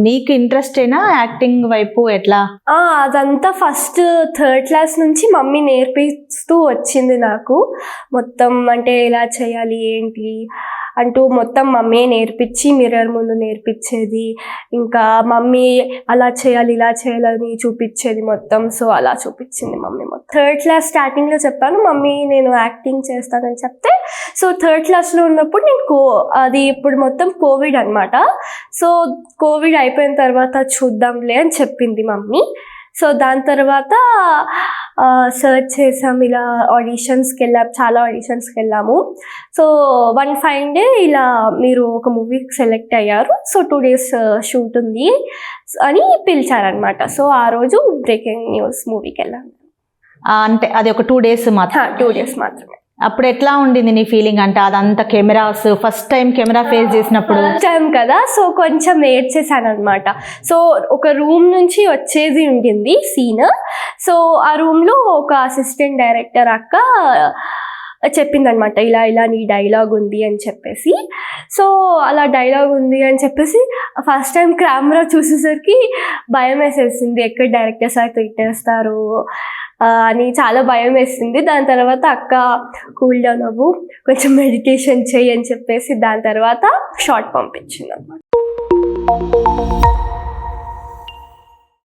నీకు ఇంట్రెస్టేనా యాక్టింగ్ వైపు ఎట్లా? అదంతా ఫస్ట్ 3rd క్లాస్ నుంచి మమ్మీ నేర్పిస్తూ వచ్చింది నాకు. మొత్తం అంటే ఎలా చేయాలి ఏంటి అంటూ మొత్తం మమ్మీ నేర్పించి మిర్రర్ ముందు నేర్పించేది. ఇంకా మమ్మీ అలా చేయాలి ఇలా చేయాలని చూపించేది మొత్తం. సో అలా చూపించింది మమ్మీ మొత్తం. 3rd క్లాస్ స్టార్టింగ్లో చెప్పాను మమ్మీ నేను యాక్టింగ్ చేస్తానని చెప్తే, సో 3rd క్లాస్లో ఉన్నప్పుడు నేను అది ఇప్పుడు మొత్తం కోవిడ్ అనమాట. సో కోవిడ్ అయిపోయిన తర్వాత చూద్దాంలే అని చెప్పింది మమ్మీ. సో దాని తర్వాత సర్చ్ చేసాం, ఇలా ఆడిషన్స్కి వెళ్ళాము, చాలా ఆడిషన్స్కి వెళ్ళాము. సో వన్ ఫైన్ డే ఇలా మీరు ఒక మూవీకి సెలెక్ట్ అయ్యారు, సో 2 days షూట్ ఉంది అని పిలిచారనమాట. సో ఆ రోజు బ్రేకింగ్ న్యూస్ మూవీకి వెళ్ళాను. అంటే అది ఒక 2 days మాత్రం? 2 days మాత్రమే. అప్పుడు ఎట్లా ఉండింది నీ ఫీలింగ్? అంటే అదంతా cameras, first time camera face చేసినప్పుడు టైం కదా, సో కొంచెం ఏడ్చేసాను అనమాట. సో ఒక రూమ్ నుంచి వచ్చేది ఉండింది సీన్. సో ఆ రూమ్లో ఒక అసిస్టెంట్ డైరెక్టర్ అక్క చెప్పిందనమాట, ఇలా ఇలా నీ డైలాగ్ ఉంది అని చెప్పేసి. సో అలా డైలాగ్ ఉంది అని చెప్పేసి ఫస్ట్ టైం కెమెరా చూసేసరికి భయం వేసేసింది, ఎక్కడ డైరెక్టర్ సార్ తిట్టేస్తారు అని చాలా భయం వేసింది. దాని తర్వాత అక్క కూల్ డౌన్ అవ్వు, కొంచెం మెడిటేషన్ చెయ్యి అని చెప్పేసి దాని తర్వాత షార్ట్ పంపించింది అన్నమాట.